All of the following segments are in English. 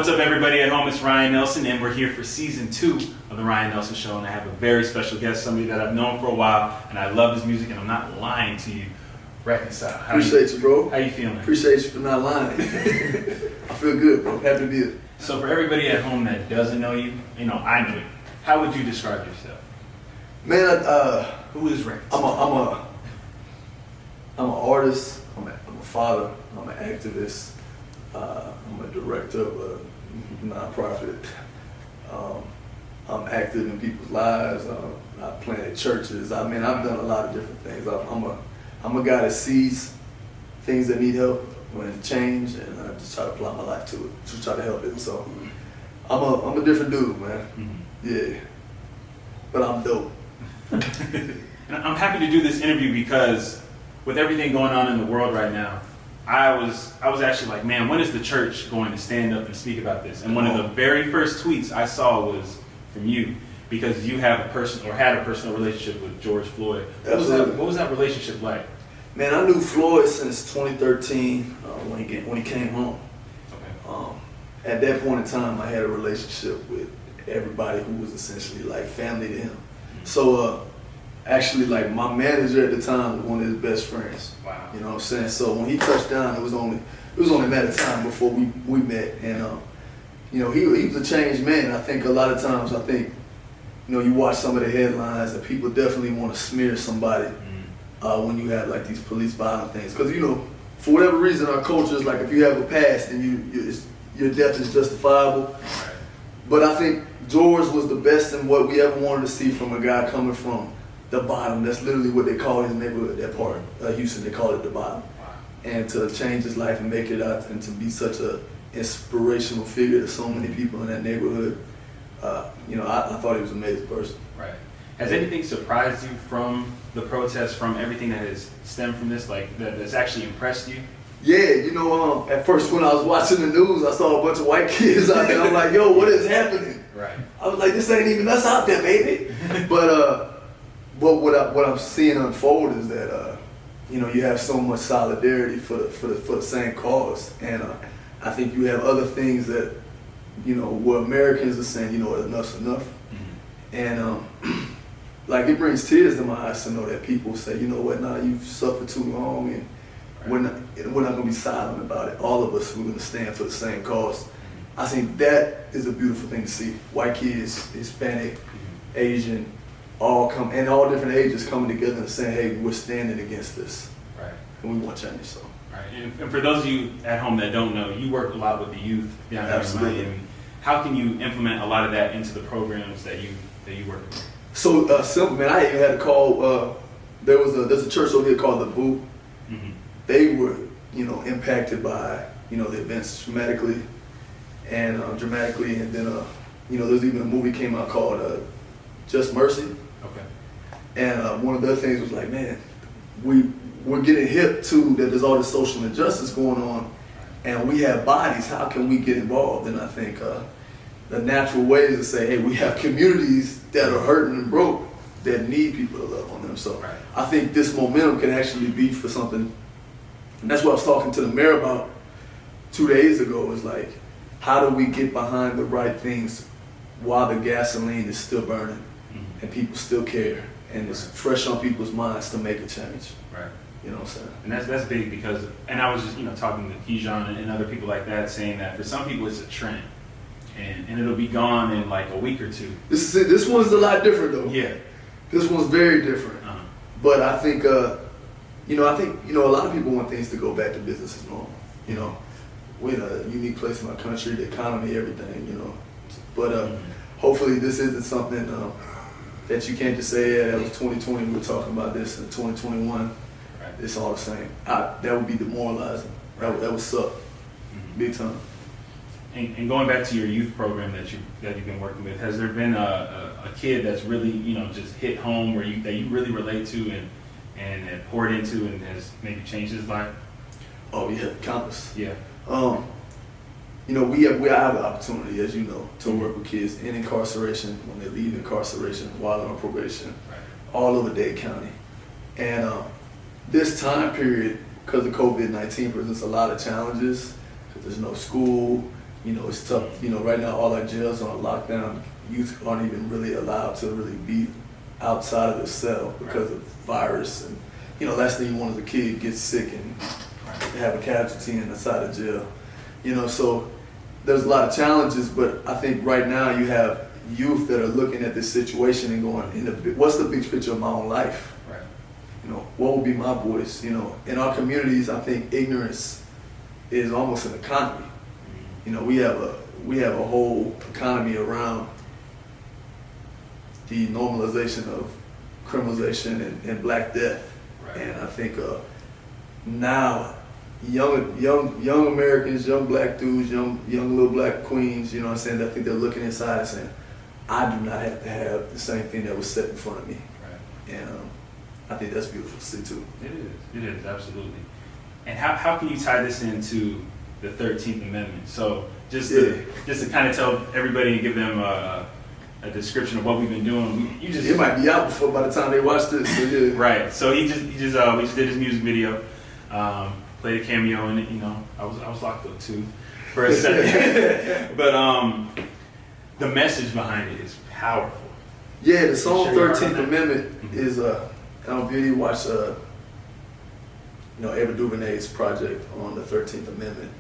What's up, everybody at home? It's Ryan Nelson, and we're here for season 2 of the Ryan Nelson Show, and I have a very special guest, somebody that I've known for a while, and I love his music, and I'm not lying to you. Reconcile. Appreciate you, bro. How you feeling? Appreciate you for not lying. I feel good, bro. Happy to be here. So for everybody at home that doesn't know you, I know you. How would you describe yourself? Man, Who is Reconcile? I'm an artist. I'm a father. I'm an activist. I'm a director of a nonprofit. I'm active in people's lives. I planted churches. I mean, I've done a lot of different things. I'm a guy that sees things that need help when change, and I just try to apply my life to it, just try to help it. So I'm a different dude, man. Mm-hmm. Yeah, but I'm dope. And I'm happy to do this interview because with everything going on in the world right now, I was actually like, man, when is the church going to stand up and speak about this? And one of the very first tweets I saw was from you, because you have had a personal relationship with George Floyd. What was that relationship like? Man, I knew Floyd since 2013 when he came home. Okay. At that point in time, I had a relationship with everybody who was essentially like family to him. Mm-hmm. So actually, like, my manager at the time was one of his best friends. Wow. You know what I'm saying? So when he touched down, it was only a matter of time before we met. And he was a changed man. I think a lot of times, you watch some of the headlines and people definitely want to smear somebody when you have like these police violent things. Because for whatever reason, our culture is like, if you have a past, then your death is justifiable. Right. But I think George was the best in what we ever wanted to see from a guy coming from the bottom. That's literally what they call his neighborhood, that part of Houston. They call it the bottom. Wow. And to change his life and make it out, and to be such a inspirational figure to so many people in that neighborhood, I thought he was an amazing person. Right. Has anything surprised you from the protests, from everything that has stemmed from this, like that's actually impressed you? Yeah, at first when I was watching the news, I saw a bunch of white kids out there. I'm like, yo, what is happening? Right. I was like, this ain't even us out there, baby. But what I'm seeing unfold is that you have so much solidarity for the same cause, and I think you have other things that where Americans are saying, enough's enough, and like, it brings tears to my eyes to know that people say, you know what, now you've suffered too long, and we're not gonna be silent about it. All of us, we're gonna stand for the same cause. I think that is a beautiful thing to see. White kids, Hispanic, Asian, all different ages coming together and saying, hey, we're standing against this. Right. And we want change. So. Right. And for those of you at home that don't know, you work a lot with the youth down here in Miami. How can you implement a lot of that into the programs that you work with? So simple, man. I even had a call. There's a church over here called the Boo. Mm-hmm. They were, impacted by, the events dramatically, and then there's even a movie came out called Just Mercy. Okay. And one of the other things was like, man, we're getting hip to that there's all this social injustice going on, and we have bodies. How can we get involved? And I think the natural way is to say, hey, we have communities that are hurting and broke that need people to love on them. So right. I think this momentum can actually be for something. And that's what I was talking to the mayor about 2 days ago, is like, how do we get behind the right things while the gasoline is still burning and people still care, and it's fresh on people's minds to make a change. Right. You know what I'm saying? And that's big, because, and I was just, talking to Keyshawn and other people like that, saying that for some people it's a trend, and it'll be gone in like a week or two. This one's a lot different though. Yeah. This one's very different. Uh-huh. But I think, a lot of people want things to go back to business as normal. We're in a unique place in our country, the economy, everything, But hopefully this isn't something that you can't just say, yeah, that was 2020, we were talking about this in 2021. Right. It's all the same. That would be demoralizing. That would suck, big time. And going back to your youth program that you've been working with, has there been a kid that's really just hit home that you really relate to and have poured into and has maybe changed his life? Oh yeah, countless. Yeah. We have the opportunity, as you know, to work with kids in incarceration, when they leave incarceration, while on probation, right, all over Dade County. And this time period, because of COVID-19, presents a lot of challenges. Because there's no school, You know, it's tough. You know, right now all our jails are on lockdown. Youth aren't even really allowed to really be outside of the cell because of virus. And, you know, last thing you want is a kid gets sick and have a casualty inside of jail. You know, so there's a lot of challenges, but I think right now you have youth that are looking at this situation and going, what's the big picture of my own life? Right. You know, what will be my voice? You know, in our communities, I think ignorance is almost an economy. You know, we have a whole economy around the normalization of criminalization and Black death. Right. And I think now young Americans, young Black dudes, young little Black queens, you know what I'm saying, I think they're looking inside and saying, I do not have to have the same thing that was set in front of me. Right. And I think that's beautiful to see too. It is, absolutely. And how can you tie this into the 13th Amendment? So just to kind of tell everybody and give them a description of what we've been doing. It might be out before by the time they watch this. So yeah. Right. So we just did his music video, played a cameo in it. You know, I was locked up too for a second, but the message behind it is powerful. Yeah, the song Sure 13th Amendment is I don't know if you watch Ava DuVernay's project on the 13th Amendment.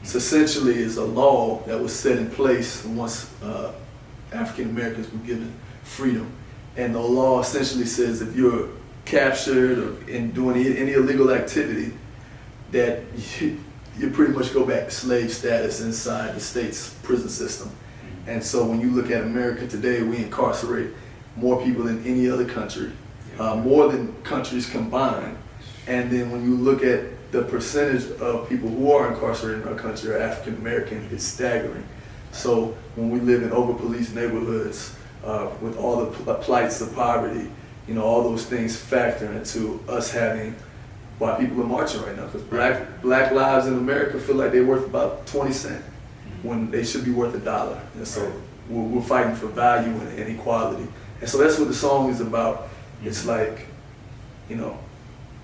It's essentially is a law that was set in place once African Americans were given freedom. And the law essentially says if you're captured or in doing any illegal activity, that you pretty much go back to slave status inside the state's prison system. And so when you look at America today, we incarcerate more people than any other country, more than countries combined. And then when you look at the percentage of people who are incarcerated in our country are African American, it's staggering. So when we live in over-policed neighborhoods with all the plights of poverty, you know, all those things factor into us having why people are marching right now. Because black lives in America feel like they're worth about 20 cents when they should be worth $1. And so we're fighting for value and equality. And so that's what the song is about. It's like, you know,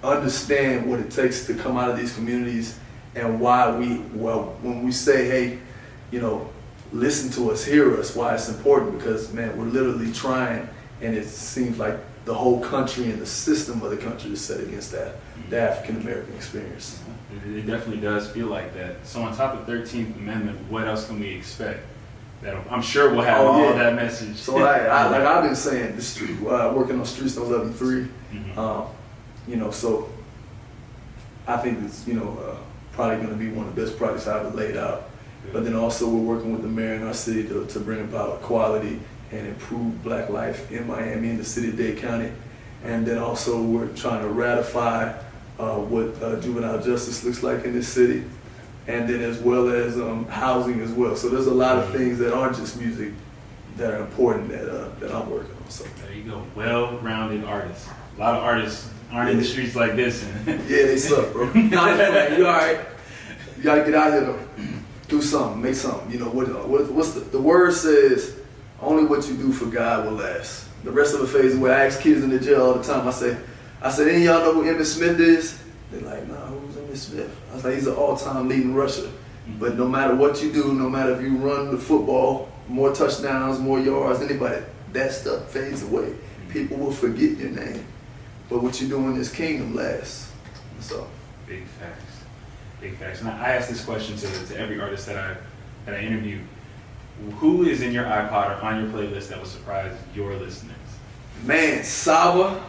understand what it takes to come out of these communities and why when we say, hey, you know, listen to us, hear us, why it's important, because man, we're literally trying, and it seems like the whole country and the system of the country is set against that, the African American experience. It definitely does feel like that. So on top of 13th Amendment, what else can we expect? That I'm sure we'll have all that message. So like I've been saying, this street, working on Streets Don't Love You 3, you know, so I think it's, you know, probably going to be one of the best projects I've ever laid out. But then also we're working with the mayor in our city to bring about equality and improve Black life in Miami and the city of Dade County. And then also we're trying to ratify what juvenile justice looks like in this city, and then as well as housing as well. So there's a lot of things that aren't just music that are important that I'm working on. So there you go, well-rounded artists. A lot of artists aren't in the streets like this. Yeah, they suck, bro. Nah, you all right? You gotta get out here though. Do something, make something. You know what's the word says? Only what you do for God will last. The rest of it fades away. I ask kids in the jail all the time. I said, any of y'all know who Emmitt Smith is? They're like, nah, who's Emmitt Smith? I was like, he's an all-time leading rusher. But no matter what you do, no matter if you run the football, more touchdowns, more yards, anybody, that stuff fades away. People will forget your name. But what you do in this kingdom lasts. So big facts. Big facts. And I ask this question to every artist that I interview. Who is in your iPod or on your playlist that will surprise your listeners? Man, Saba,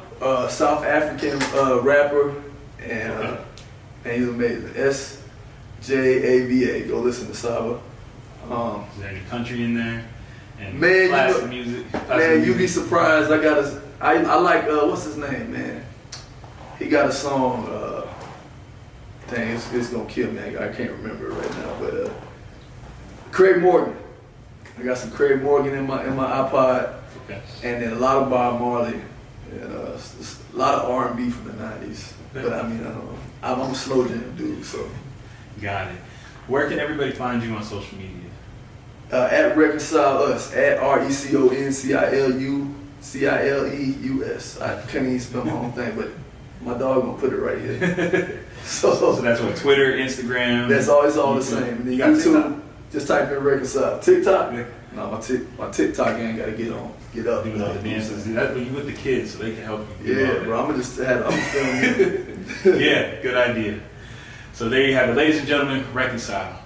South African rapper, and he's amazing. SJAVA. Go listen to Saba. Is there any country in there? And man, classic music. You'd be surprised. I like what's his name, man? He got a song. Dang, it's gonna kill me. I can't remember it right now, but Craig Morgan. I got some Craig Morgan in my iPod, and then a lot of Bob Marley, and a lot of R&B from the '90s. But I mean, I don't know. I'm a slow jam dude, so. Got it. Where can everybody find you on social media? At Reconcile Us, at RECONCILEUS. I can't even spell my own thing, but my dog gonna put it right here. So that's what, Twitter, Instagram. That's all. It's all the same. And then YouTube. Just type in Reconcile. TikTok? Yeah. No, my TikTok ain't got to get up. Doing all the dances. That's what you with the kids, so they can help you. Yeah, bro. I'm filming. Yeah, good idea. So there you have it, ladies and gentlemen. Reconcile.